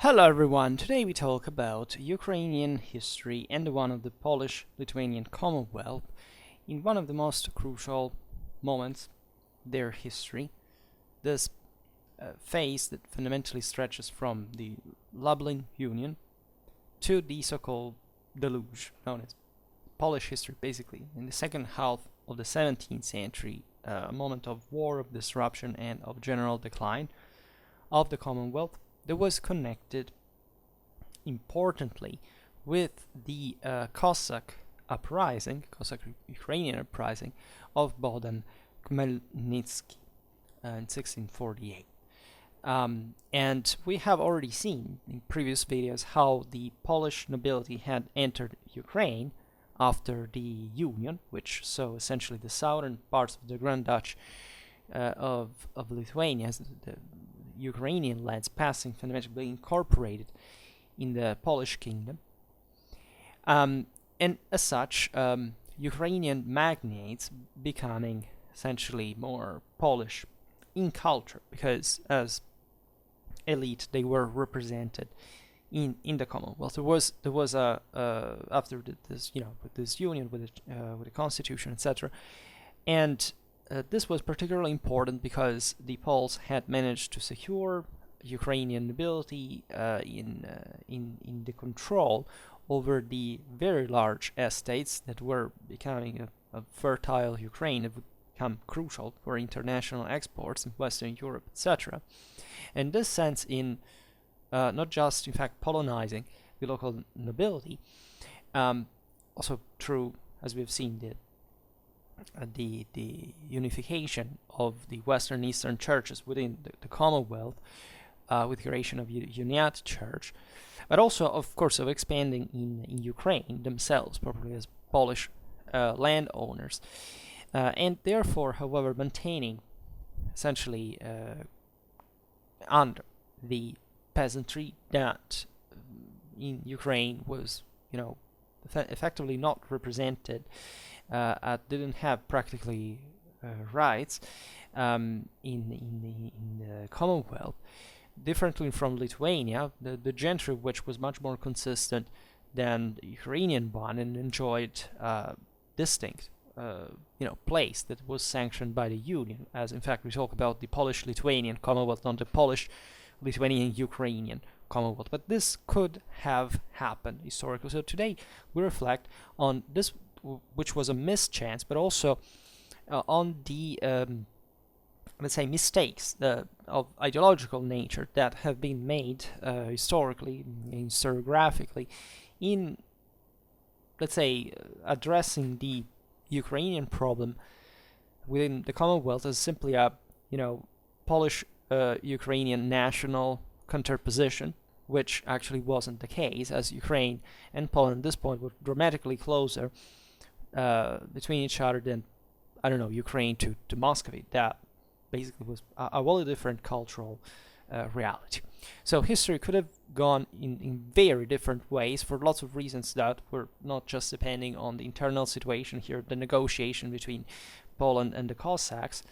Hello everyone, today we talk about Ukrainian history and the one of the Polish-Lithuanian Commonwealth in one of the most crucial moments their history. This phase that fundamentally stretches from the Lublin Union to the so-called deluge, known as Polish history basically, in the second half of the 17th century, a moment of war, of disruption and of general decline of the Commonwealth that was connected importantly with the Cossack uprising, Cossack Ukrainian uprising of Bogdan Khmelnytsky in 1648. And we have already seen in previous videos how the Polish nobility had entered Ukraine after the Union, which saw essentially the southern parts of the Grand Duchy of Lithuania, the Ukrainian lands passing fundamentally incorporated in the Polish kingdom. And as such, Ukrainian magnates becoming essentially more Polish in culture, because as elite they were represented in the Commonwealth. There was a after this with this union with the constitution, etc. And this was particularly important because the Poles had managed to secure Ukrainian nobility in the control over the very large estates that were becoming a fertile Ukraine that would become crucial for international exports in Western Europe, etc. And this sense in not just in fact polonizing the local nobility, also through, as we've seen, the unification of the Western and Eastern churches within the Commonwealth, with the creation of Uniate Church, but also, of course, of expanding in Ukraine themselves, probably as Polish landowners, and therefore, however, maintaining essentially under the peasantry that in Ukraine was, effectively not represented, didn't have practically rights in the Commonwealth. Differently from Lithuania, the gentry, which was much more consistent than the Ukrainian one and enjoyed distinct place that was sanctioned by the Union, as in fact we talk about the Polish-Lithuanian Commonwealth, not the Polish-Lithuanian-Ukrainian Commonwealth. But this could have happened historically. So today we reflect on this, which was a mischance, but also on the let's say mistakes of ideological nature that have been made historically and historiographically in, let's say, addressing the Ukrainian problem within the Commonwealth as simply a Polish Ukrainian national counterposition, which actually wasn't the case, as Ukraine and Poland at this point were dramatically closer between each other than, Ukraine to Muscovy. That basically was a wholly different cultural reality. So history could have gone in very different ways for lots of reasons that were not just depending on the internal situation here, the negotiation between Poland and the Cossacks.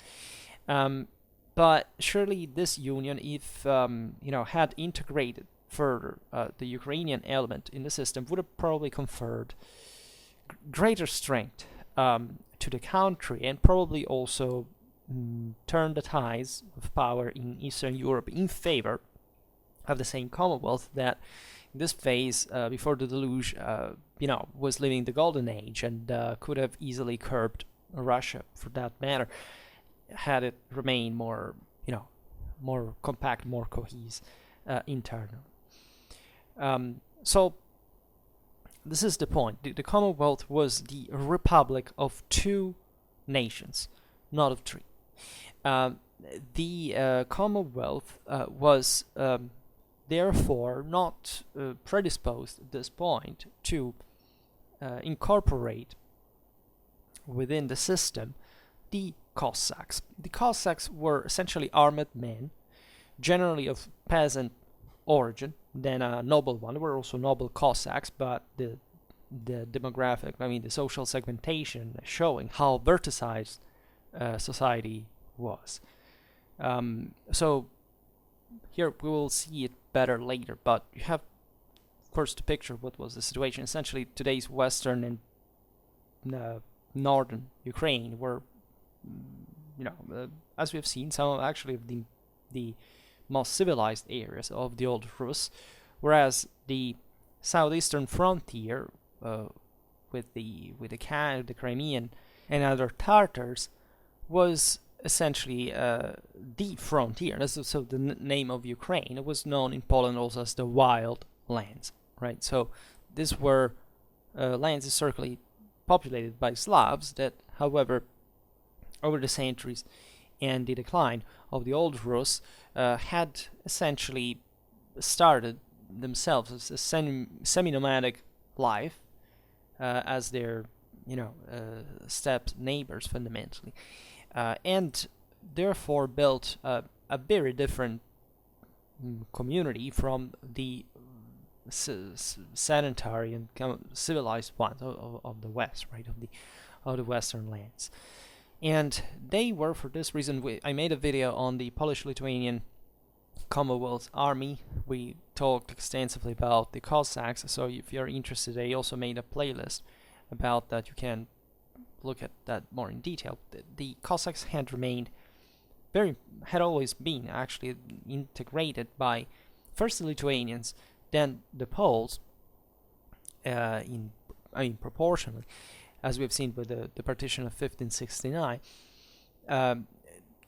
But surely this union, if had integrated further the Ukrainian element in the system, would have probably conferred greater strength to the country, and probably also turned the tides of power in Eastern Europe in favor of the same Commonwealth that in this phase before the deluge was living the golden age, and could have easily curbed Russia for that matter, had it remained more more compact, more cohesive internally. So this is the point. The Commonwealth was the republic of two nations, not of three. The Commonwealth was therefore not predisposed at this point to incorporate within the system the Cossacks. The Cossacks were essentially armed men, generally of peasant origin, than a noble one. There were also noble Cossacks, but the demographic, the social segmentation showing how verticized society was. So here we will see it better later, but you have, of course, to picture what was the situation. Essentially, today's western and northern Ukraine were, as we have seen, some actually of the most civilized areas of the old Rus, whereas the southeastern frontier with the Crimean and other Tartars was essentially the frontier. So the name of Ukraine, it was known in Poland also as the Wild Lands, right? So these were lands historically populated by Slavs that, however, over the centuries and the decline of the old Rus, had essentially started themselves as a semi-nomadic life as their, steppe neighbors fundamentally, and therefore built a very different community from the sedentary and civilized ones of the West, right, of the Western lands. And they were, for this reason, I made a video on the Polish-Lithuanian Commonwealth army. We talked extensively about the Cossacks, so if you're interested, I also made a playlist about that. You can look at that more in detail. The Cossacks had always been actually integrated by first the Lithuanians, then the Poles, proportionally, as we've seen with the partition of 1569,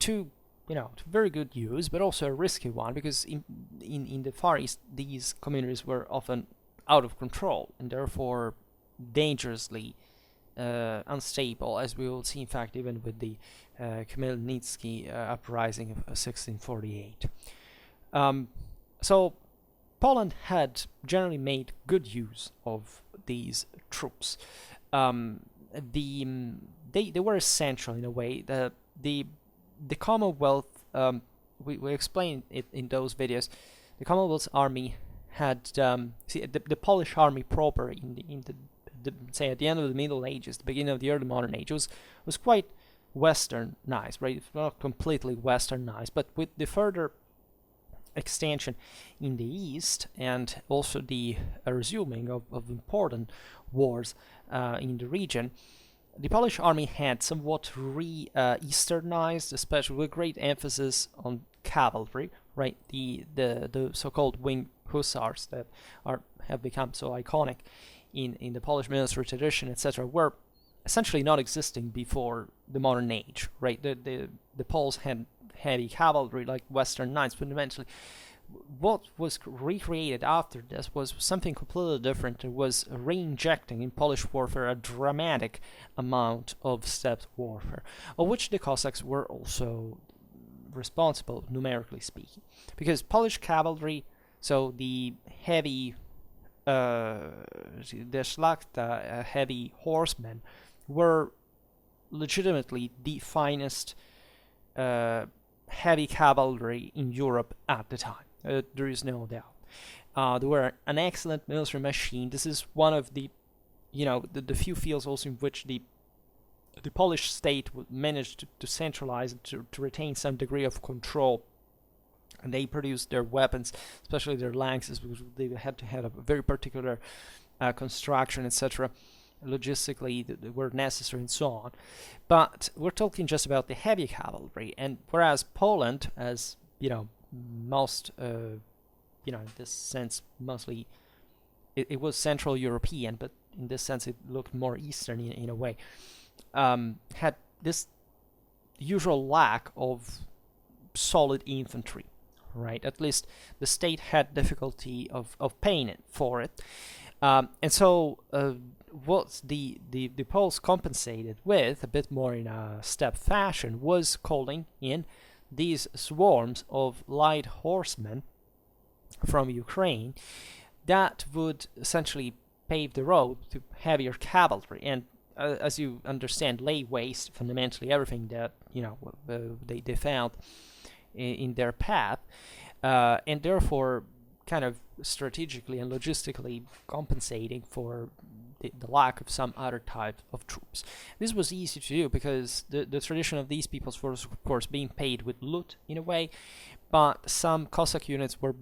to very good use, but also a risky one, because in the Far East these communities were often out of control and therefore dangerously unstable, as we will see, in fact, even with the Khmelnytsky uprising of 1648. So Poland had generally made good use of these troops. They were essential in a way. The Commonwealth, we explained it in those videos. The Commonwealth's army had the Polish army proper in the say at the end of the Middle Ages, the beginning of the early modern age, was quite westernized, right? It's not completely westernized, but with the further extension in the east and also the resuming of important wars in the region, the Polish army had somewhat easternized, especially with great emphasis on cavalry, right? The so-called winged hussars that have become so iconic in the Polish military tradition, etc., were essentially not existing before the modern age, right? The Poles had heavy cavalry like Western knights. Fundamentally, what was recreated after this was something completely different. It was re-injecting in Polish warfare a dramatic amount of steppe warfare, of which the Cossacks were also responsible, numerically speaking, because Polish cavalry, so the heavy the Szlachta, heavy horsemen, were legitimately the finest heavy cavalry in Europe at the time. There is no doubt. They were an excellent military machine. This is one of the few fields also in which the Polish state managed to centralize and to retain some degree of control. And they produced their weapons, especially their lances, because they had to have a very particular construction, etc. Logistically, they were necessary and so on. But we're talking just about the heavy cavalry, and whereas Poland, as most, in this sense, mostly, it was Central European, but in this sense, it looked more Eastern in a way, had this usual lack of solid infantry. Right, at least the state had difficulty of paying it for it, and so what the Poles compensated with, a bit more in a steppe fashion, was calling in these swarms of light horsemen from Ukraine that would essentially pave the road to heavier cavalry, and as you understand, lay waste fundamentally everything that they found in their path, and therefore kind of strategically and logistically compensating for the lack of some other type of troops. This was easy to do because the tradition of these peoples was, of course, being paid with loot in a way, but some Cossack units were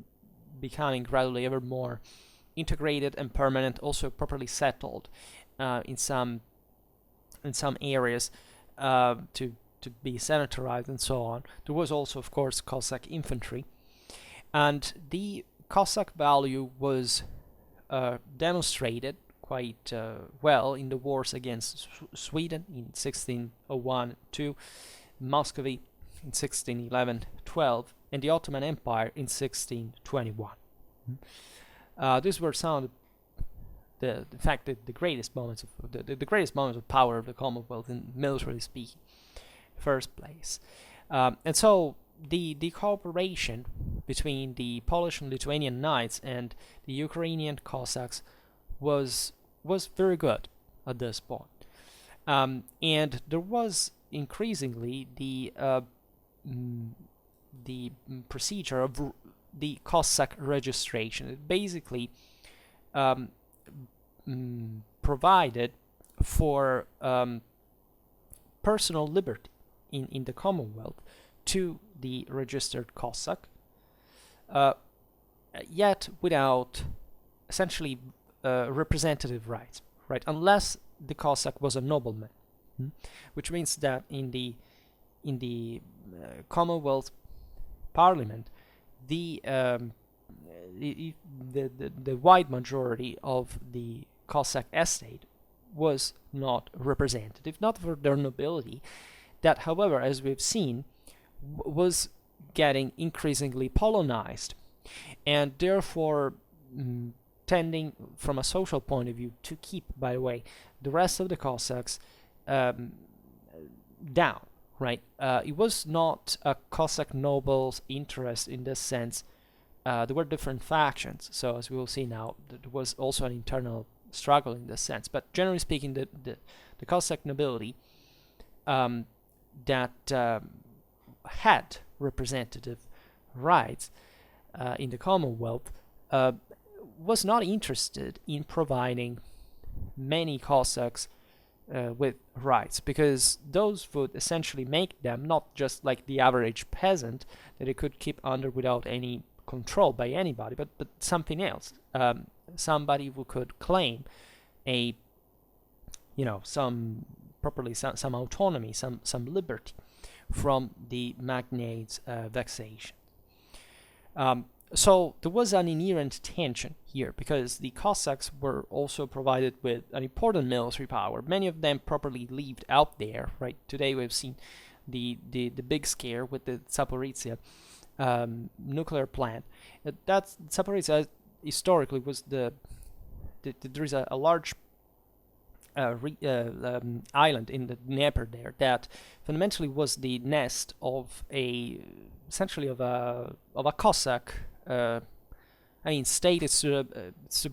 becoming gradually ever more integrated and permanent, also properly settled in some areas to be sanitarized and so on. There was also, of course, Cossack infantry, and the Cossack value was demonstrated quite well in the wars against Sweden in 1601-2, Muscovy in 1611-12, and the Ottoman Empire in 1621. These were some of the fact that the greatest moments of the greatest moments of power of the Commonwealth, in militarily speaking, first place. And so the cooperation between the Polish and Lithuanian Knights and the Ukrainian Cossacks was very good at this point. And there was increasingly the procedure of the Cossack registration. It basically provided for personal liberty in the Commonwealth to the registered Cossack, yet without essentially representative rights, right? Unless the Cossack was a nobleman, which means that in the Commonwealth Parliament, the wide majority of the Cossack estate was not representative, not for their nobility, that, however, as we've seen, was getting increasingly Polonized, and therefore tending, from a social point of view, to keep, by the way, the rest of the Cossacks down, right? It was not a Cossack noble's interest in this sense. There were different factions, so as we will see now, there was also an internal struggle in this sense. But generally speaking, the Cossack nobility that had representative rights in the Commonwealth was not interested in providing many Cossacks with rights, because those would essentially make them not just like the average peasant that they could keep under without any control by anybody, but something else, somebody who could claim a, some autonomy, some liberty from the magnates' vexation. So there was an inherent tension here, because the Cossacks were also provided with an important military power. Many of them properly lived out there, right? Today we've seen the big scare with the Zaporizhzhia nuclear plant. That's Zaporizhzhia historically was there is a large island in the Dnieper there that fundamentally was the nest of essentially of a Cossack. State is too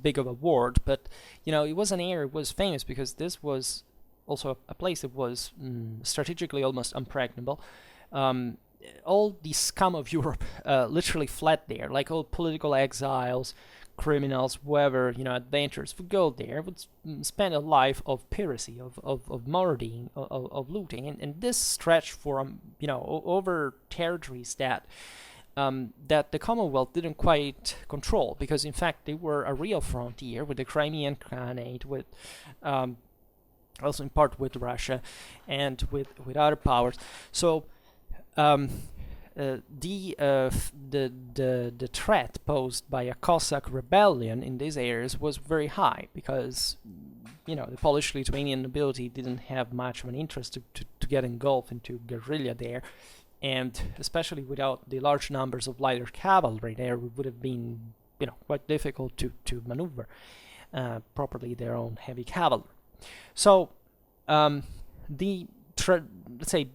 big of a word, but it was an area. It was famous because this was also a place that was strategically almost impregnable. All the scum of Europe literally fled there, like all political exiles, criminals, whoever, adventurers would go there, would spend a life of piracy, of murdering, of looting, and this stretched for over territories that the Commonwealth didn't quite control, because in fact they were a real frontier with the Crimean Khanate, with also in part with Russia and with other powers. So the threat posed by a Cossack rebellion in these areas was very high, because the Polish-Lithuanian nobility didn't have much of an interest to get engulfed into guerrilla there, and especially without the large numbers of lighter cavalry there, it would have been quite difficult to maneuver properly their own heavy cavalry. So let's say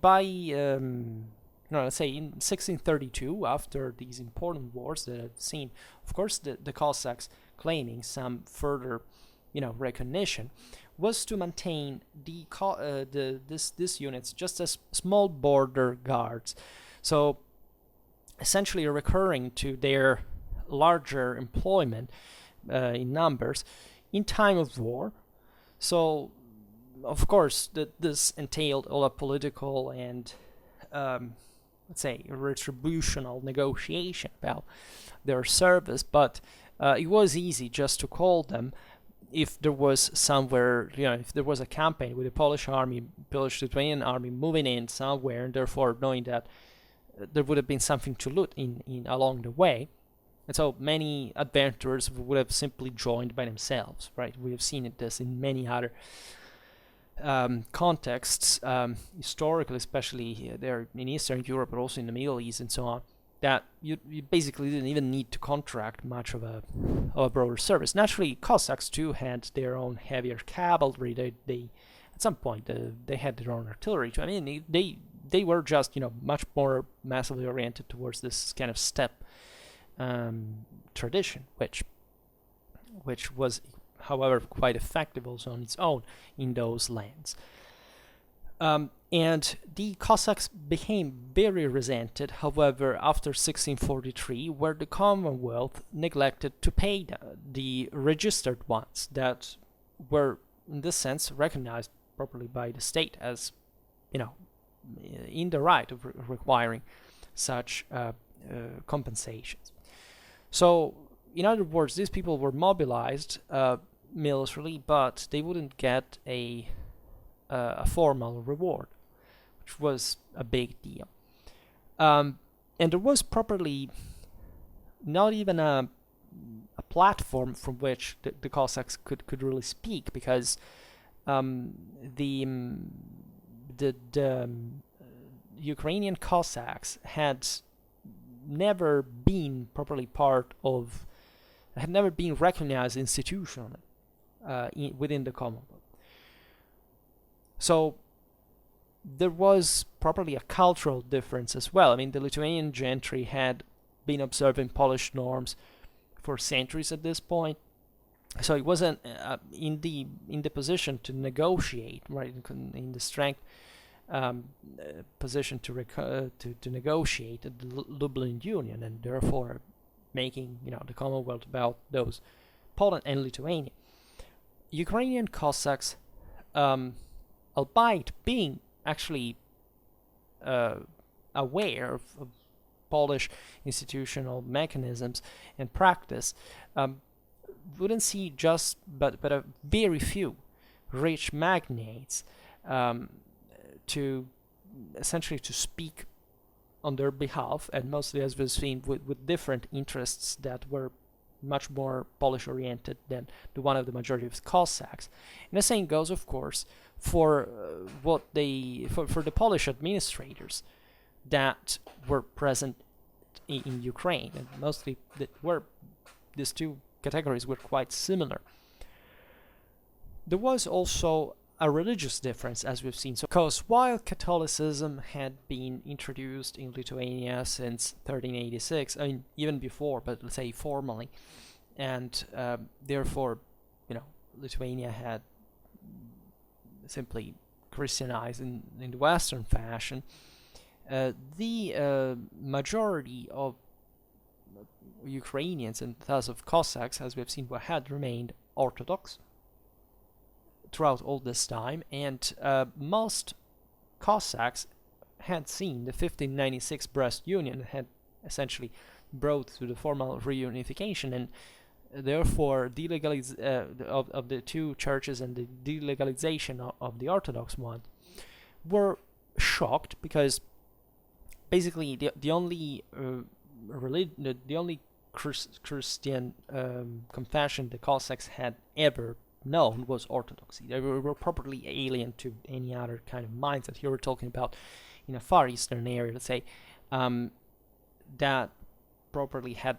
in 1632, after these important wars that I've seen, of course, the Cossacks claiming some further, recognition, was to maintain these units just as small border guards. So essentially recurring to their larger employment in numbers in time of war. So of course this entailed all a political and let's say, retributional negotiation about their service, but it was easy just to call them if there was somewhere, if there was a campaign with the Polish army, Polish-Lithuanian army moving in somewhere, and therefore knowing that there would have been something to loot in along the way. And so many adventurers would have simply joined by themselves, right? We have seen this in many other contexts, historically, especially there in Eastern Europe, but also in the Middle East and so on, that you basically didn't even need to contract much of a broader service. Naturally, Cossacks too had their own heavier cavalry. They at some point they had their own artillery too. I mean, they were just much more massively oriented towards this kind of steppe tradition, which was, however, quite effective also on its own in those lands. And the Cossacks became very resented, however, after 1643, where the Commonwealth neglected to pay the registered ones that were, in this sense, recognized properly by the state as, in the right of requiring such compensations. So, in other words, these people were mobilized militarily, but they wouldn't get a formal reward, which was a big deal. And there was properly not even a platform from which the Cossacks could really speak, because the Ukrainian Cossacks had never been properly had never been recognized institutionally within the Commonwealth. So there was probably a cultural difference as well. I mean, the Lithuanian gentry had been observing Polish norms for centuries at this point, so it wasn't in the position to negotiate, right? In the strength position to negotiate the Lublin Union, and therefore making the Commonwealth about those Poland and Lithuania. Ukrainian Cossacks, albeit being actually aware of Polish institutional mechanisms and practice, wouldn't see but a very few rich magnates to essentially to speak on their behalf, and mostly, as we've seen, with different interests that were much more Polish-oriented than the one of the majority of Cossacks. And the same goes, of course, for for the Polish administrators that were present in Ukraine, and mostly these two categories were quite similar. There was also a religious difference, as we've seen. So, because while Catholicism had been introduced in Lithuania since 1386, I mean, even before, but let's say formally, and therefore, Lithuania had simply Christianized in the Western fashion, the majority of Ukrainians, and thus of Cossacks, as we have seen, had remained Orthodox throughout all this time, and most Cossacks had seen the 1596 Brest Union had essentially brought to the formal reunification, and therefore of the two churches and the delegalization of the Orthodox one were shocked, because basically the only Christian confession the Cossacks had ever known was Orthodoxy. They were properly alien to any other kind of mindset. Here we're talking about in a far eastern area, let's say, that properly had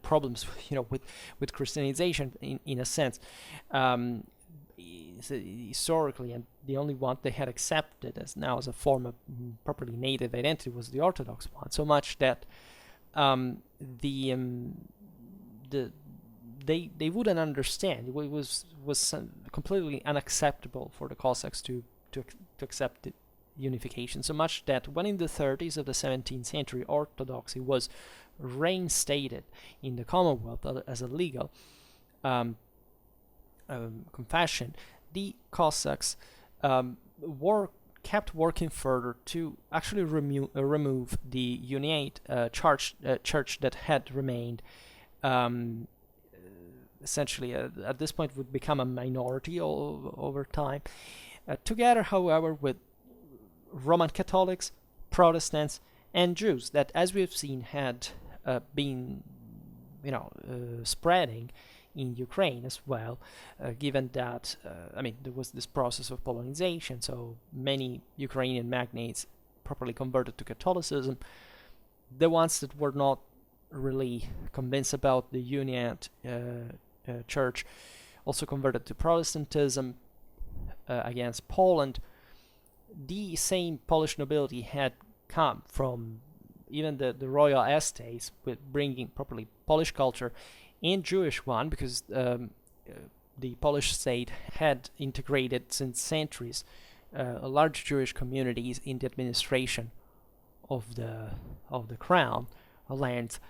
problems, with Christianization in a sense, historically, and the only one they had accepted as a form of properly native identity was the Orthodox one. So much that they wouldn't understand. It was completely unacceptable for the Cossacks to accept the unification. So much that when in the 30s of the 17th century Orthodoxy was reinstated in the Commonwealth as a legal confession, the Cossacks were kept working further to actually remove the Uniate church that had remained. Essentially, at this point, would become a minority over time. Together, however, with Roman Catholics, Protestants, and Jews that, as we've seen, had been, spreading in Ukraine as well, given that, there was this process of Polonization, so many Ukrainian magnates properly converted to Catholicism. The ones that were not really convinced about the Uniate Church also converted to Protestantism against Poland. The same Polish nobility had come from even the royal estates, with bringing properly Polish culture and Jewish one, because the Polish state had integrated since centuries large Jewish communities in the administration of the crown lands,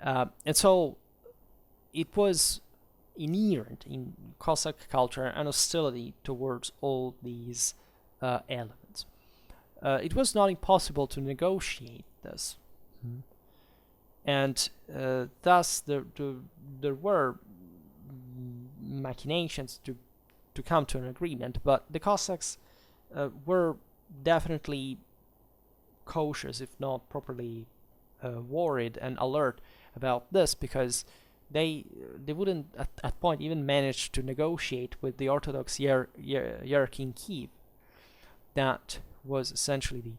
and so it was inherent in Cossack culture and hostility towards all these elements. It was not impossible to negotiate this, and thus there were machinations to come to an agreement, but the Cossacks were definitely cautious, if not properly worried and alert about this, because they wouldn't at point even manage to negotiate with the Orthodox hierarchy in Kiev. That was essentially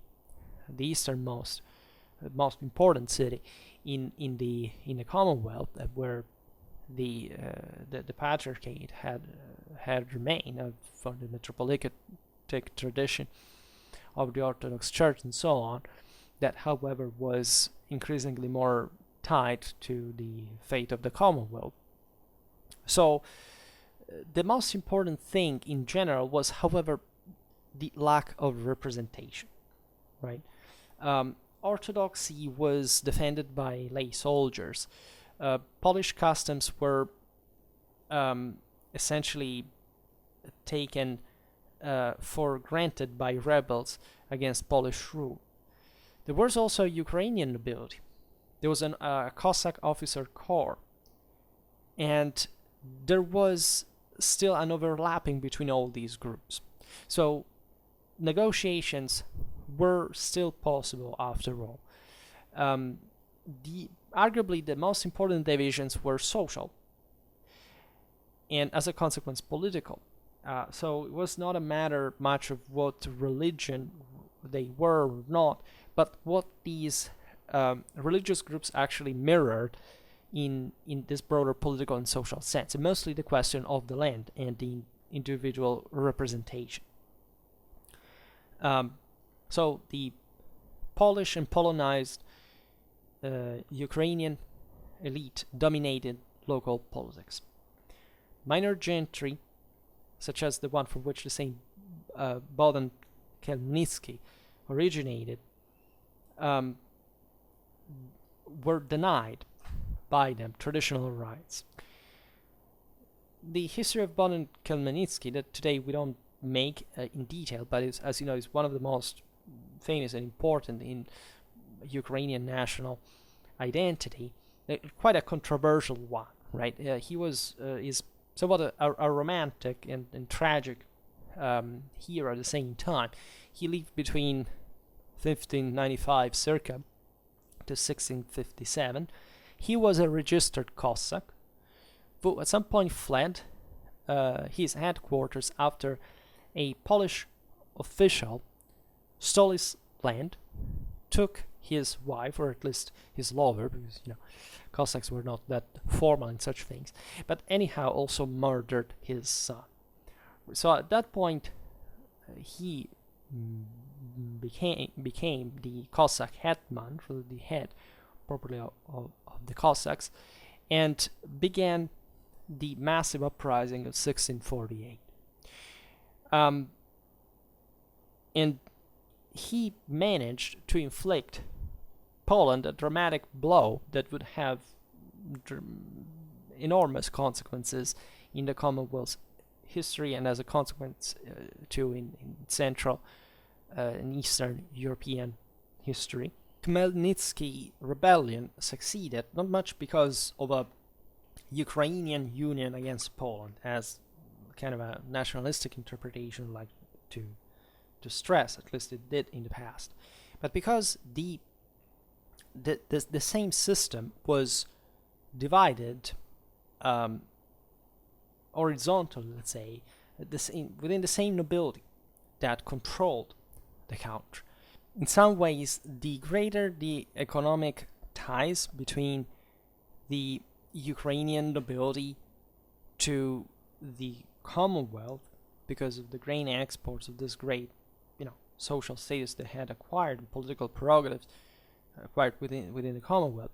the easternmost, most important city in the Commonwealth, where the Patriarchate had remained from the metropolitic tradition of the Orthodox Church and so on. That, however, was increasingly more tied to the fate of the Commonwealth. So the most important thing in general was, however, the lack of representation, right? Orthodoxy was defended by lay soldiers. Polish customs were essentially taken for granted by rebels against Polish rule. There was also Ukrainian nobility. There was a Cossack officer corps, and there was still an overlapping between all these groups. So negotiations were still possible after all. Arguably the most important divisions were social, and as a consequence political. So it was not a matter much of what religion they were or not, but what these religious groups actually mirrored in this broader political and social sense, and mostly the question of the land and the individual representation. So the Polish and Polonized Ukrainian elite dominated local politics. Minor gentry, such as the one from which the same Bogdan Khmelnytsky originated, were denied by them traditional rights. The history of Bogdan Khmelnytsky, that today we don't make in detail, but is, as you know, is one of the most famous and important in Ukrainian national identity, quite a controversial one, right? He is somewhat a romantic and tragic hero at the same time. He lived between 1595 circa to 1657. He was a registered Cossack who at some point fled his headquarters after a Polish official stole his land, took his wife, or at least his lover, because Cossacks were not that formal in such things, but anyhow also murdered his son. So at that point he became the Cossack hetman, the head properly of the Cossacks, and began the massive uprising of 1648. And he managed to inflict Poland a dramatic blow that would have enormous consequences in the Commonwealth's history, and as a consequence too in Central in Eastern European history. Khmelnytsky rebellion succeeded not much because of a Ukrainian Union against Poland, as kind of a nationalistic interpretation like to stress, at least it did in the past, but because the same system was divided horizontally, let's say, within the same nobility that controlled the country. In some ways, the greater the economic ties between the Ukrainian nobility to the Commonwealth, because of the grain exports of this great, social status they had acquired, political prerogatives acquired within the Commonwealth,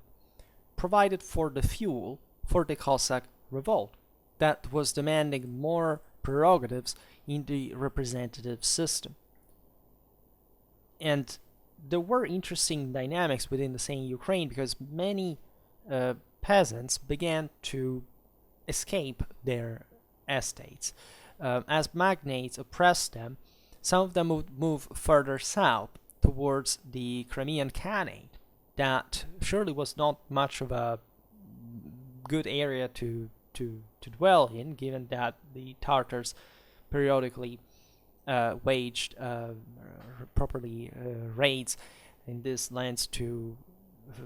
provided for the fuel for the Cossack revolt that was demanding more prerogatives in the representative system. And there were interesting dynamics within the same Ukraine, because many peasants began to escape their estates. As magnates oppressed them, some of them would move further south towards the Crimean Khanate. That surely was not much of a good area to dwell in, given that the Tartars periodically waged properly raids in these lands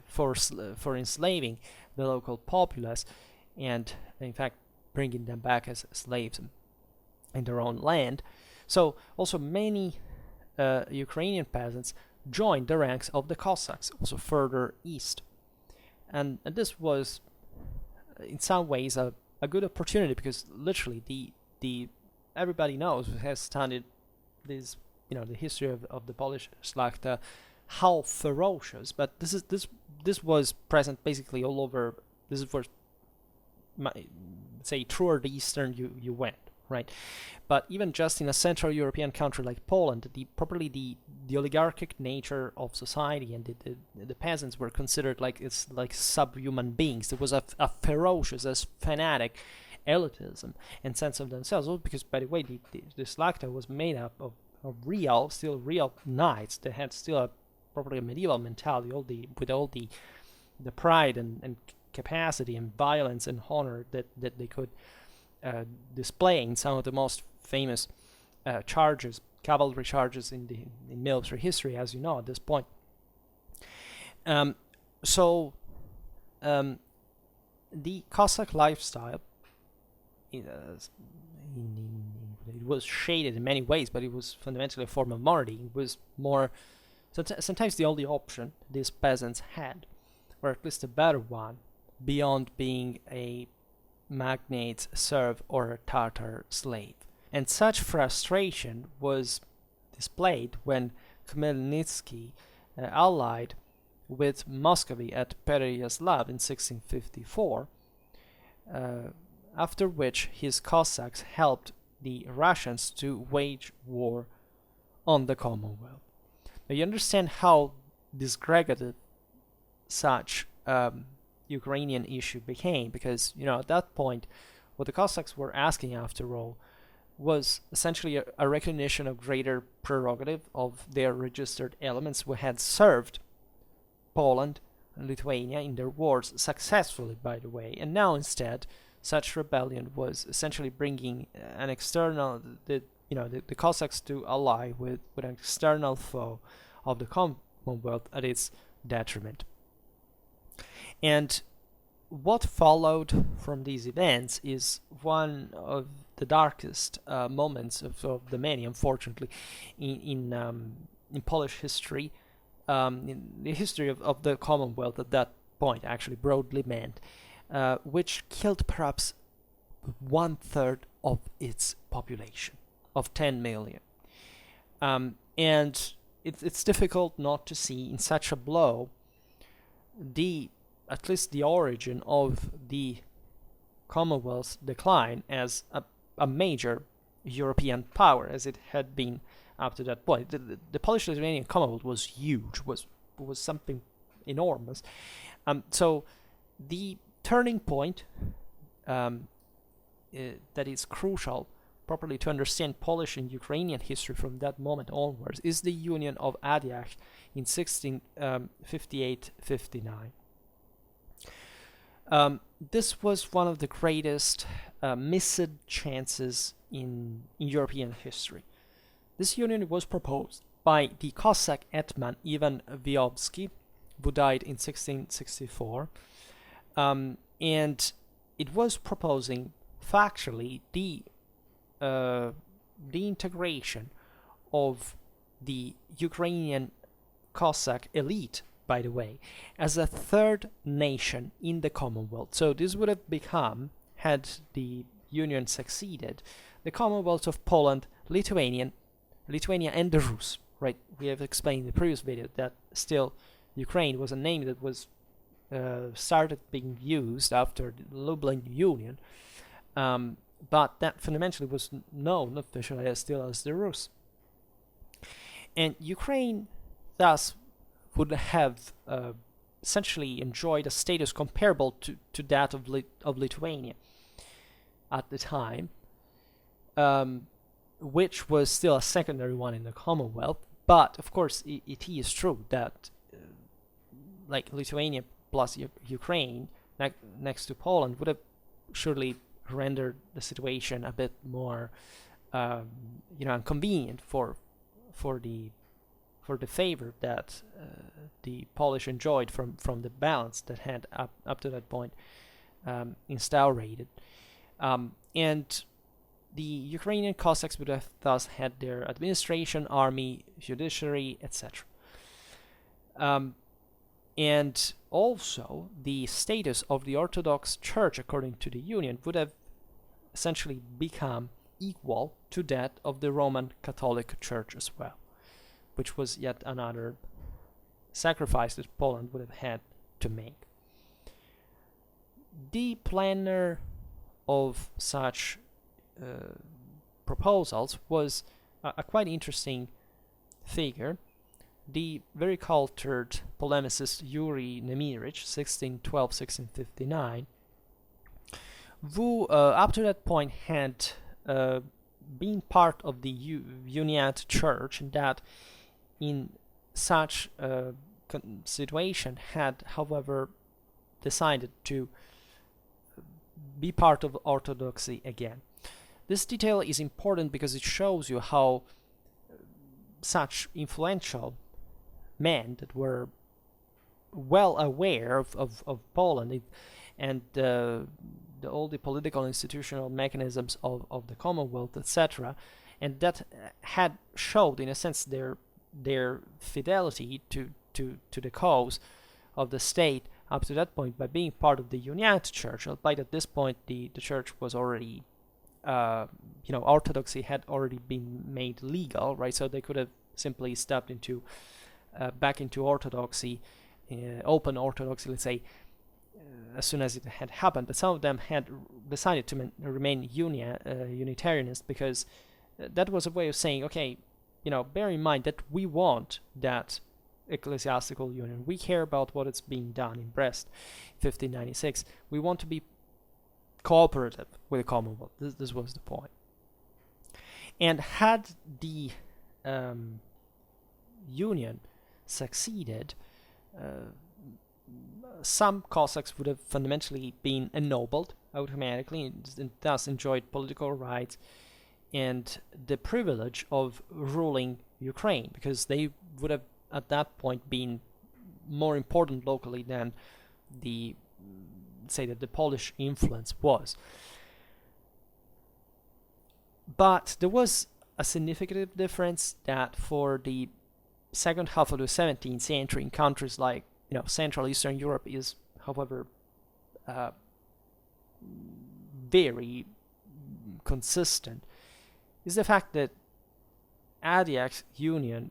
for enslaving the local populace, and in fact bringing them back as slaves in their own land. So also many Ukrainian peasants joined the ranks of the Cossacks, also further east, and this was in some ways a good opportunity, because literally the everybody knows who has studied this, the history of the Polish Szlachta, how ferocious. But this was present basically all over. This is where, say, toward the eastern you went, right? But even just in a Central European country like Poland, the oligarchic nature of society and the peasants were considered like subhuman beings. There was a ferocious, as fanatic elitism and sense of themselves. Also because, by the way, the Szlachta was made up of still real knights that had still probably a medieval mentality, with all the pride and capacity and violence and honor that they could display in some of the most famous cavalry charges in military history, as you know at this point. So the Cossack lifestyle, it was shaded in many ways, but it was fundamentally a form of monarchy. It was more sometimes the only option these peasants had, or at least a better one, beyond being a magnate's serf or a Tartar slave. And such frustration was displayed when Khmelnytsky allied with Muscovy at Pereyaslav in 1654, after which his Cossacks helped the Russians to wage war on the Commonwealth. Now you understand how disgregated such Ukrainian issue became, because at that point what the Cossacks were asking, after all, was essentially a recognition of greater prerogative of their registered elements who had served Poland and Lithuania in their wars successfully, by the way. And now instead such rebellion was essentially bringing an external the Cossacks to ally with an external foe of the Commonwealth at its detriment. And what followed from these events is one of the darkest moments of the many, unfortunately, in Polish history, in the history of the Commonwealth at that point, actually broadly meant, which killed perhaps 1/3 of its population of 10 million. And it's difficult not to see in such a blow at least the origin of the Commonwealth's decline as a major European power, as it had been up to that point. The Polish-Lithuanian Commonwealth was huge, was something enormous. So the turning point that is crucial properly to understand Polish and Ukrainian history from that moment onwards is the Union of Hadiach in 1658-59. This was one of the greatest missed chances in European history. This union was proposed by the Cossack Atman Vyovsky, who died in 1664, and it was proposing factually the integration of the Ukrainian Cossack elite, by the way, as a third nation in the Commonwealth. So this would have become, had the union succeeded, the Commonwealth of Poland, Lithuania, and the Rus. Right? We have explained in the previous video that still Ukraine was a name that was started being used after the Lublin Union, but that fundamentally was known officially as still as the Rus. And Ukraine thus would have essentially enjoyed a status comparable to that of Lithuania at the time, which was still a secondary one in the Commonwealth. But of course, it is true that like Lithuania plus Ukraine next to Poland would have surely rendered the situation a bit more inconvenient for the favor that the Polish enjoyed from the balance that had up to that point instaurated, and the Ukrainian Cossacks would have thus had their administration, army, judiciary, etc. And also the status of the Orthodox Church according to the Union would have essentially become equal to that of the Roman Catholic Church as well, which was yet another sacrifice that Poland would have had to make. The planner of such proposals was a quite interesting figure, the very cultured polemicist Yuri Nemirich, 1612-1659, who up to that point had been part of the Uniate Church, and that in such a situation had, however, decided to be part of Orthodoxy again. This detail is important because it shows you how such influential men that were well aware of Poland and all the political institutional mechanisms of the Commonwealth, etc., and that had showed, in a sense, their fidelity to the cause of the state up to that point by being part of the Uniate Church. Albeit at this point the church was already, Orthodoxy had already been made legal, right? So they could have simply stepped into back into Orthodoxy, open Orthodoxy, let's say, as soon as it had happened. But some of them had decided to remain Unitarianist because that was a way of saying, okay, bear in mind that we want that ecclesiastical union. We care about what is being done in Brest, 1596. We want to be cooperative with the Commonwealth. This was the point. And had the union succeeded, some Cossacks would have fundamentally been ennobled automatically and thus enjoyed political rights and the privilege of ruling Ukraine, because they would have at that point been more important locally than the Polish influence was. But there was a significant difference that for the second half of the 17th century in countries like Central Eastern Europe is, however, very consistent, is the fact that Hadiach Union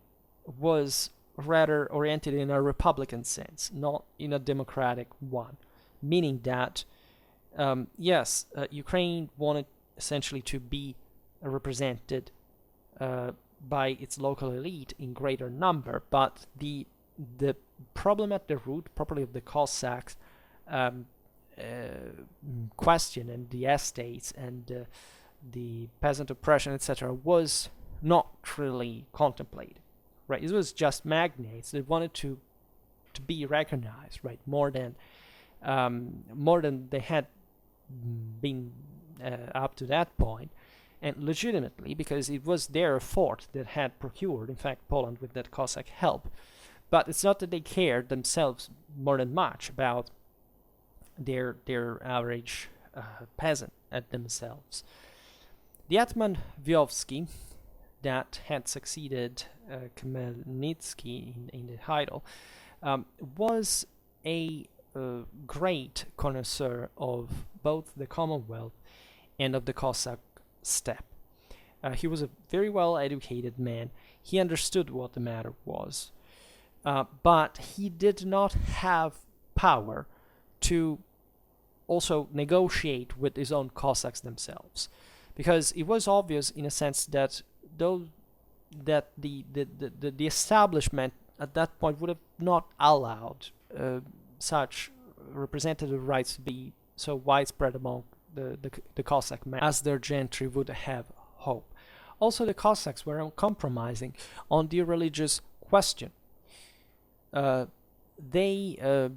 was rather oriented in a republican sense, not in a democratic one, meaning that Ukraine wanted essentially to be represented by its local elite in greater number, but the problem at the root, properly of the Cossacks question and the estates and the peasant oppression, etc., was not really contemplated, right? It was just magnates that wanted to be recognized, right? More than they had been up to that point, and legitimately, because it was their fort that had procured, in fact, Poland with that Cossack help. But it's not that they cared themselves more than much about their average peasant at themselves. The Atman Vyovs'kyi that had succeeded Khmelnytsky in the title was a great connoisseur of both the Commonwealth and of the Cossack steppe. He was a very well-educated man. He understood what the matter was, but he did not have power to also negotiate with his own Cossacks themselves, because it was obvious, in a sense, that the establishment at that point would have not allowed such representative rights to be so widespread among the Cossack men as their gentry would have hoped. Also, the Cossacks were uncompromising on the religious question. They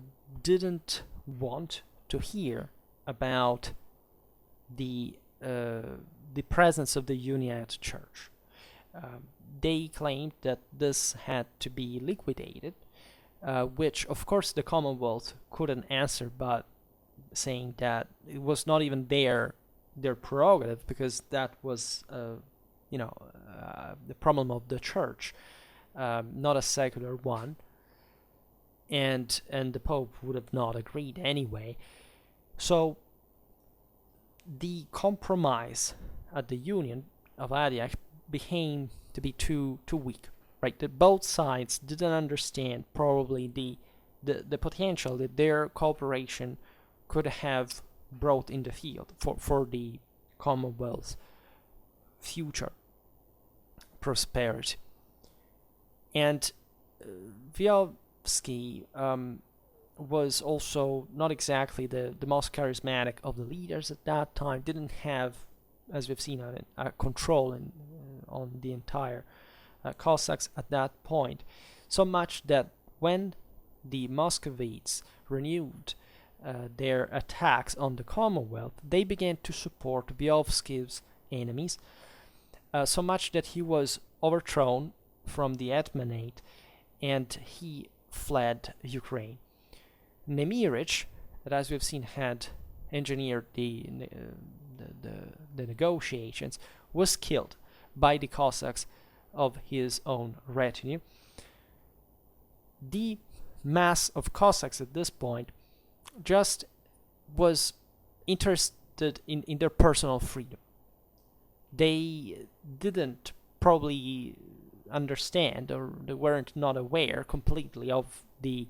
didn't want to hear about the presence of the Uniate Church. They claimed that this had to be liquidated, which of course the Commonwealth couldn't answer, but saying that it was not even their prerogative, because that was the problem of the church, not a secular one, and the Pope would have not agreed anyway. So the compromise at the Union of Hadiach became to be too weak, right? That both sides didn't understand probably the potential that their cooperation could have brought in the field for the Commonwealth's future prosperity. And Vyhovs'kyi was also not exactly the most charismatic of the leaders at that time, didn't have, as we've seen, a control on the entire Cossacks at that point, so much that when the Muscovites renewed their attacks on the Commonwealth, they began to support Vyhovs'kyi's enemies, so much that he was overthrown from the Atmanate and he fled Ukraine. Nemirich, that as we've seen had engineered the negotiations, was killed by the Cossacks of his own retinue. The mass of Cossacks at this point just was interested in their personal freedom. They didn't probably understand, or they weren't not aware completely of the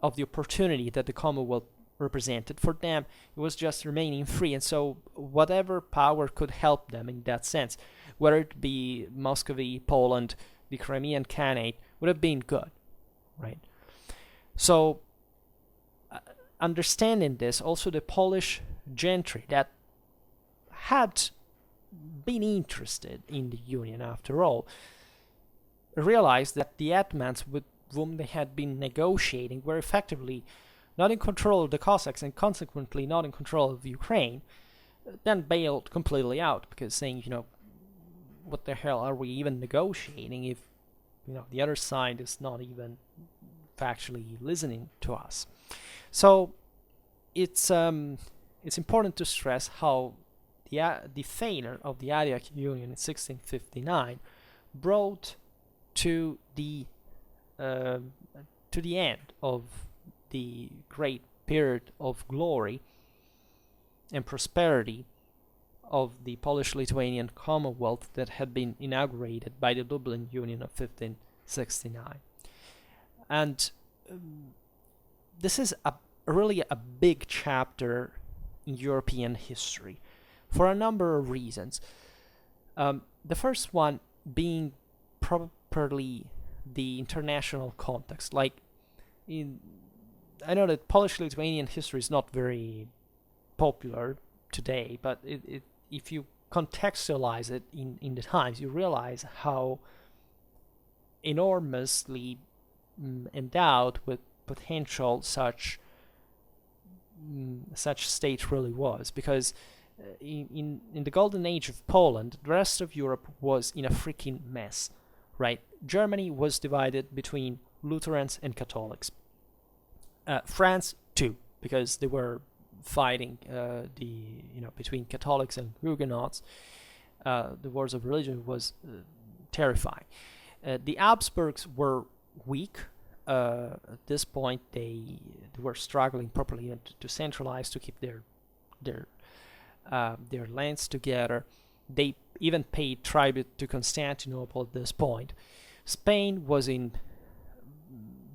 opportunity that the Commonwealth represented. For them, it was just remaining free, and so whatever power could help them in that sense, whether it be Muscovy, Poland, the Crimean Khanate, would have been good, right? So understanding this, also the Polish gentry that had been interested in the Union after all, realized that the Atmans with whom they had been negotiating were effectively not in control of the Cossacks and consequently not in control of Ukraine, then bailed completely out, because saying, what the hell are we even negotiating if, the other side is not even factually listening to us. So it's important to stress how the failure of the Hadiach Union in 1659 brought to the end of the great period of glory and prosperity of the Polish-Lithuanian Commonwealth that had been inaugurated by the Dublin Union of 1569. And this is really a big chapter in European history for a number of reasons. The first one being properly the international context. I know that Polish-Lithuanian history is not very popular today, but if you contextualize it in the times, you realize how enormously endowed with potential such state really was, because in the golden age of Poland, the rest of Europe was in a freaking mess, right? Germany was divided between Lutherans and Catholics. France too, because they were fighting between Catholics and Huguenots. The wars of religion was terrifying. The Habsburgs were weak. At this point, they were struggling properly to centralize, to keep their lands together. They even paid tribute to Constantinople at this point. Spain was in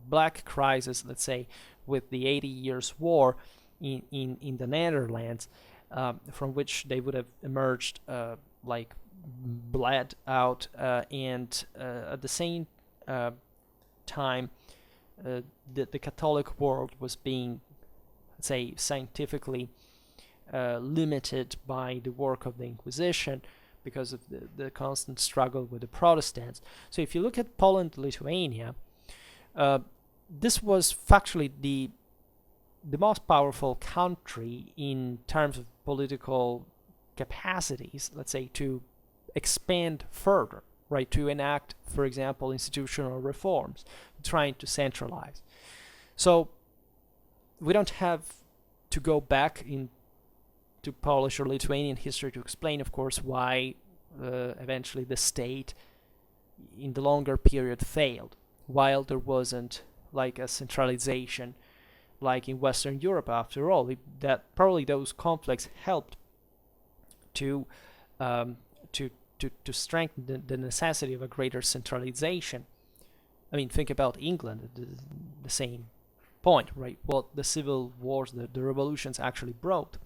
black crisis, let's say, with the 80 Years' War in the Netherlands, from which they would have emerged bled out, and at the same time, the Catholic world was being, let's say, scientifically limited by the work of the Inquisition because of the constant struggle with the Protestants. So if you look at Poland-Lithuania, this was factually the most powerful country in terms of political capacities, let's say, to expand further, right, to enact, for example, institutional reforms, trying to centralize. So we don't have to go back into Polish or Lithuanian history to explain, of course, why eventually the state in the longer period failed, while there wasn't like a centralization like in Western Europe. After all, that probably those conflicts helped to strengthen the necessity of a greater centralization. I mean, think about England, the same point, right? What the civil wars, the revolutions actually brought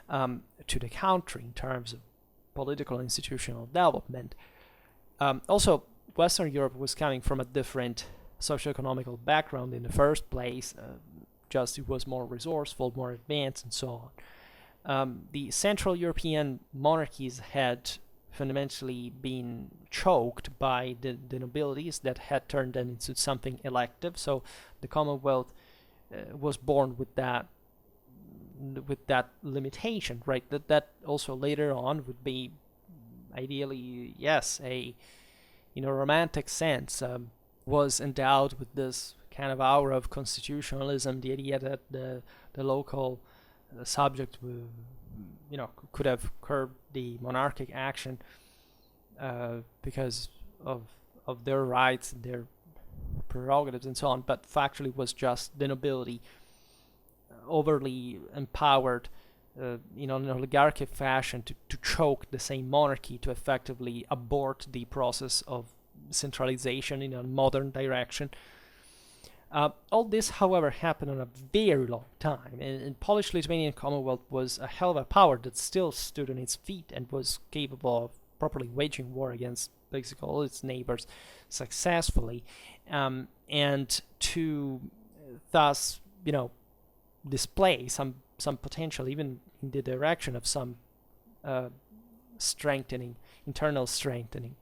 to the country in terms of political and institutional development. Also, Western Europe was coming from a different socioeconomical background in the first place. Just it was more resourceful, more advanced, and so on. The Central European monarchies had fundamentally been choked by the nobilities that had turned them into something elective. So the Commonwealth was born with that limitation, right? That also later on would be ideally, yes, in a romantic sense, was endowed with this kind of aura of constitutionalism, the idea that the local subject could have curbed the monarchic action because of their rights, their prerogatives, and so on, but factually was just the nobility overly empowered in an oligarchic fashion to choke the same monarchy, to effectively abort the process of centralization in a modern direction. All this, however, happened in a very long time, and Polish-Lithuanian Commonwealth was a hell of a power that still stood on its feet and was capable of properly waging war against basically all its neighbors successfully, and to thus, display some potential even in the direction of some internal strengthening.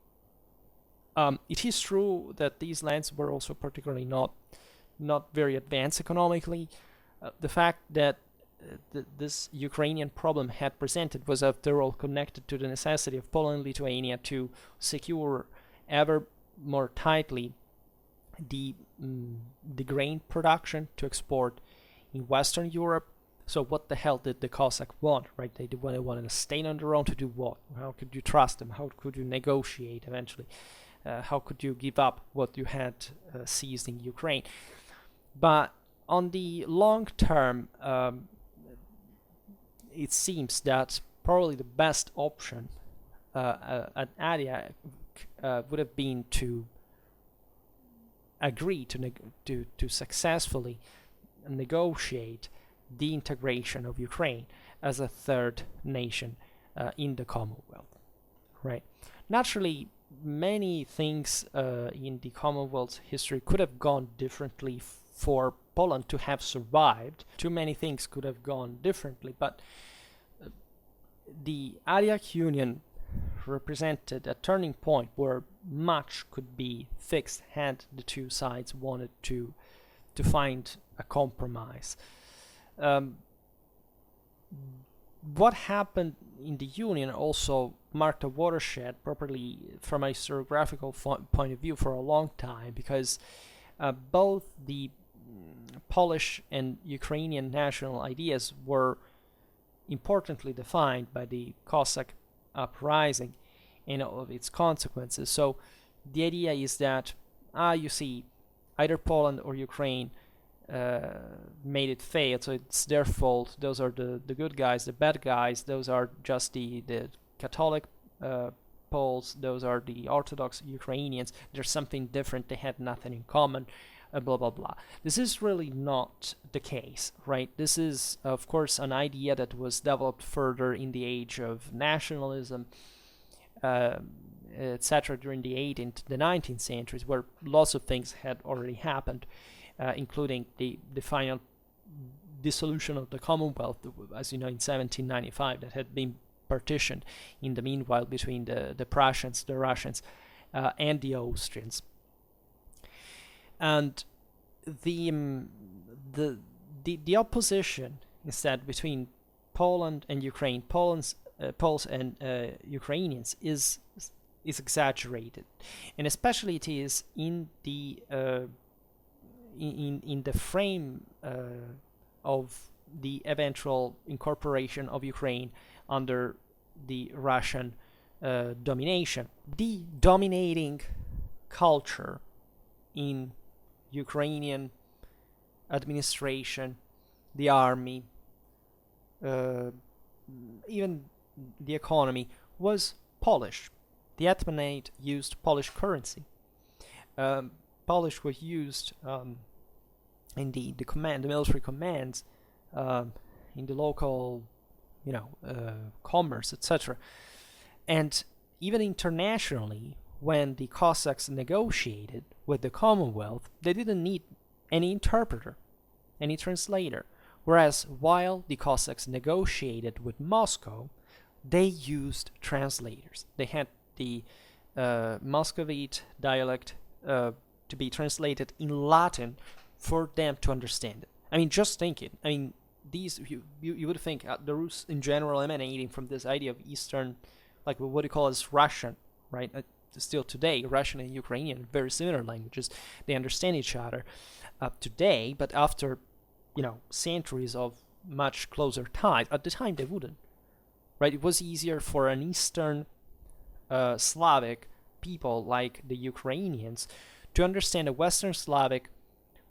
It is true that these lands were also particularly not very advanced economically. The fact that this Ukrainian problem had presented was, after all, connected to the necessity of Poland and Lithuania to secure ever more tightly the grain production to export in Western Europe. So what the hell did the Cossack want, right? They wanted to stay on their own to do what? How could you trust them? How could you negotiate eventually? How could you give up what you had seized in Ukraine? But on the long term, it seems that probably the best option at Hadiach would have been to agree to successfully negotiate the integration of Ukraine as a third nation in the Commonwealth, right? Naturally, many things in the Commonwealth's history could have gone differently for Poland to have survived. Too many things could have gone differently, but the Hadiach Union represented a turning point where much could be fixed had the two sides wanted to find a compromise. What happened in the Union also marked a watershed, properly from a historiographical point of view, for a long time, because both the Polish and Ukrainian national ideas were importantly defined by the Cossack uprising and all of its consequences. So the idea is that, you see, either Poland or Ukraine made it fail, so it's their fault. Those are the good guys, the bad guys. Those are just the Catholic Poles. Those are the Orthodox Ukrainians. There's something different. They had nothing in common. Blah blah blah. This is really not the case, right? This is, of course, an idea that was developed further in the age of nationalism, etc., during the 18th, the 19th centuries, where lots of things had already happened, including the final dissolution of the Commonwealth, as you know, in 1795, that had been partitioned in the meanwhile between the Prussians, the Russians, and the Austrians. And the opposition instead between Poland and Ukraine, Poles and Ukrainians, is exaggerated, and especially it is in the in the frame of the eventual incorporation of Ukraine under the Russian domination. The dominating culture in Ukrainian administration, the army, even the economy, was Polish. The Atmanate used Polish currency. Polish was used in the military commands, in the local, commerce, etc. And even internationally, when the Cossacks negotiated with the Commonwealth, they didn't need any interpreter, any translator. Whereas while the Cossacks negotiated with Moscow, they used translators. They had the Muscovite dialect to be translated in Latin for them to understand it. I mean, just think it. I mean, these you would think the Rus in general emanating from this idea of Eastern, like what you call as Russian, right? Still today, Russian and Ukrainian, very similar languages. They understand each other today, but after, centuries of much closer ties, at the time they wouldn't, right? It was easier for an Eastern Slavic people like the Ukrainians to understand a Western Slavic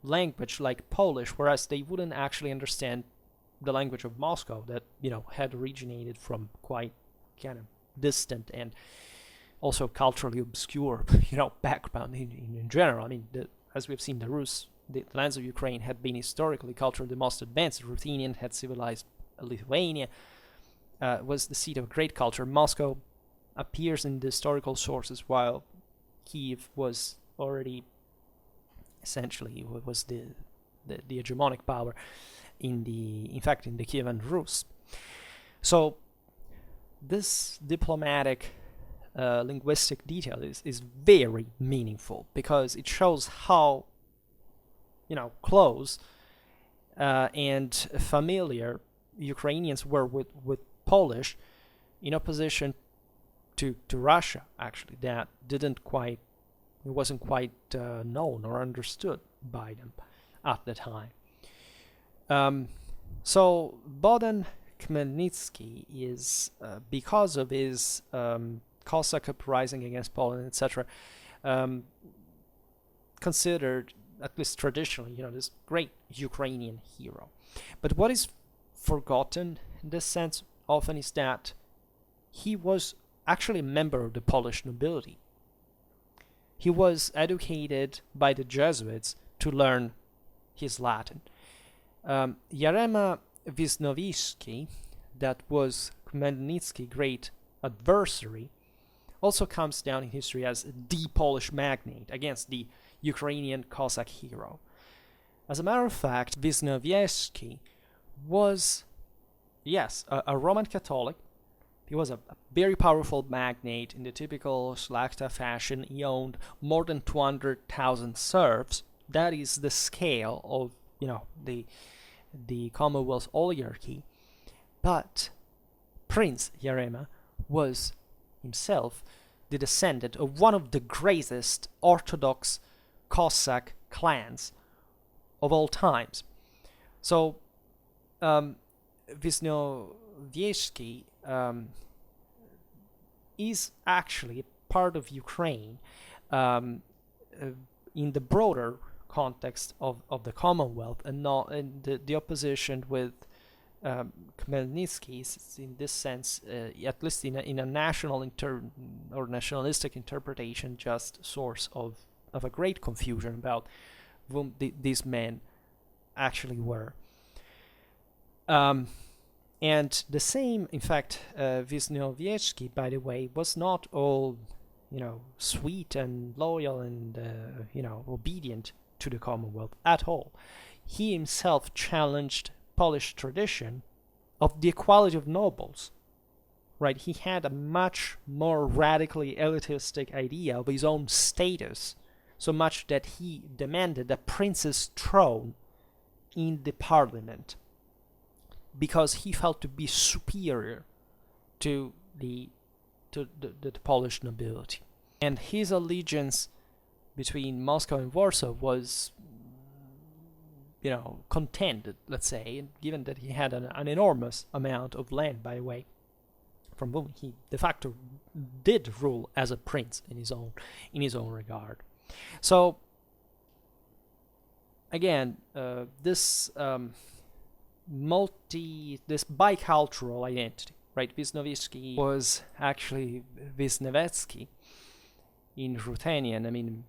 language like Polish, whereas they wouldn't actually understand the language of Moscow that, had originated from quite kind of distant and also culturally obscure, background in general. I mean, as we've seen, the lands of Ukraine had been historically, culturally the most advanced. The Ruthenian had civilized Lithuania, was the seat of a great culture. Moscow appears in the historical sources, while Kiev was already essentially was the hegemonic power in the Kievan Rus. So this diplomatic linguistic detail is very meaningful, because it shows how close and familiar Ukrainians were with Polish, in opposition to Russia, actually, that wasn't quite known or understood by them at the time. So Bohdan Khmelnytsky is, because of his Cossack uprising against Poland, etc., considered, at least traditionally, this great Ukrainian hero. But what is forgotten in this sense often is that he was actually a member of the Polish nobility. He was educated by the Jesuits to learn his Latin. Yarema Vyhovs'kyi, that was Khmelnytsky's great adversary, also comes down in history as the Polish magnate against the Ukrainian Cossack hero. As a matter of fact, Vyhovs'kyi was, yes, a Roman Catholic, He was a very powerful magnate in the typical Szlachta fashion. He owned more than 200,000 serfs. That is the scale of, the Commonwealth oligarchy. But Prince Yarema was himself the descendant of one of the greatest Orthodox Cossack clans of all times. So, Vyhovs'kyi is actually part of Ukraine in the broader context of the Commonwealth, and not in the opposition with Khmelnytsky is in this sense, at least in a national or nationalistic interpretation, just source of a great confusion about whom these men actually were. And the same, in fact, Vyhovs'kyi, by the way, was not all, sweet and loyal and, obedient to the Commonwealth at all. He himself challenged Polish tradition of the equality of nobles, right? He had a much more radically elitistic idea of his own status, so much that he demanded a prince's throne in the parliament, because he felt to be superior to the Polish nobility. And his allegiance between Moscow and Warsaw was, contended, let's say, given that he had an enormous amount of land, by the way, from whom he de facto did rule as a prince in his own regard. So again, this bicultural identity, right? Vyhovs'kyi was actually Vyhovs'kyi in Ruthenian. In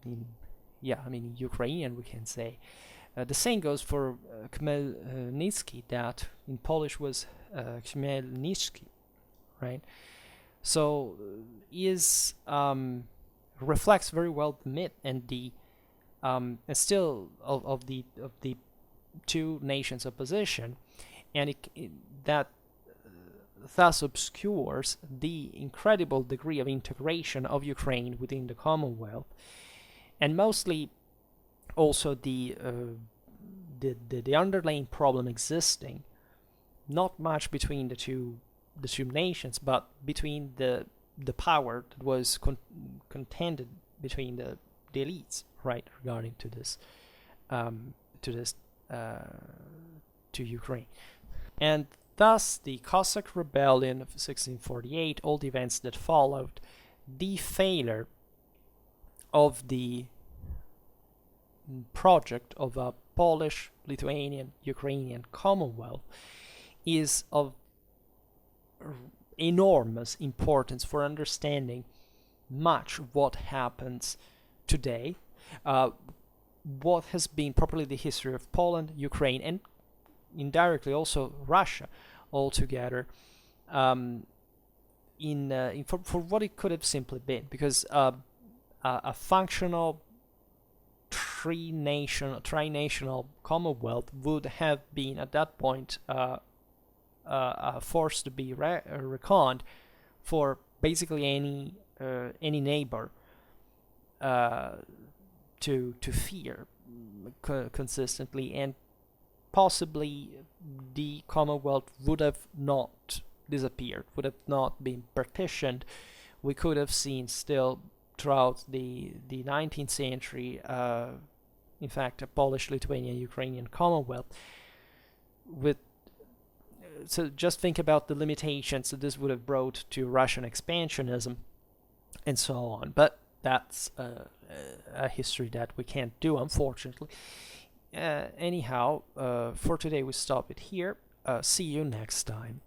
Ukrainian, we can say. The same goes for Khmelnytsky, that in Polish was Khmelnytsky, right? So is reflects very well the myth and the still of the two nations' opposition, and that thus obscures the incredible degree of integration of Ukraine within the Commonwealth, and mostly also the underlying problem existing, not much between the two nations, but between the power that was contended between the elites, right, regarding to Ukraine. And thus the Cossack rebellion of 1648, all the events that followed, the failure of the project of a Polish-Lithuanian-Ukrainian Commonwealth is of enormous importance for understanding much of what happens today, what has been properly the history of Poland, Ukraine, and indirectly also Russia altogether, for what it could have simply been, because a functional trinational Commonwealth would have been at that point a force to be reckoned for basically any neighbor to fear consistently, and possibly the Commonwealth would have not disappeared, would have not been partitioned. We could have seen still throughout the 19th century, in fact, a Polish-Lithuanian-Ukrainian Commonwealth. So just think about the limitations that this would have brought to Russian expansionism and so on. But that's a history that we can't do, unfortunately. Anyhow, for today we stop it here. See you next time.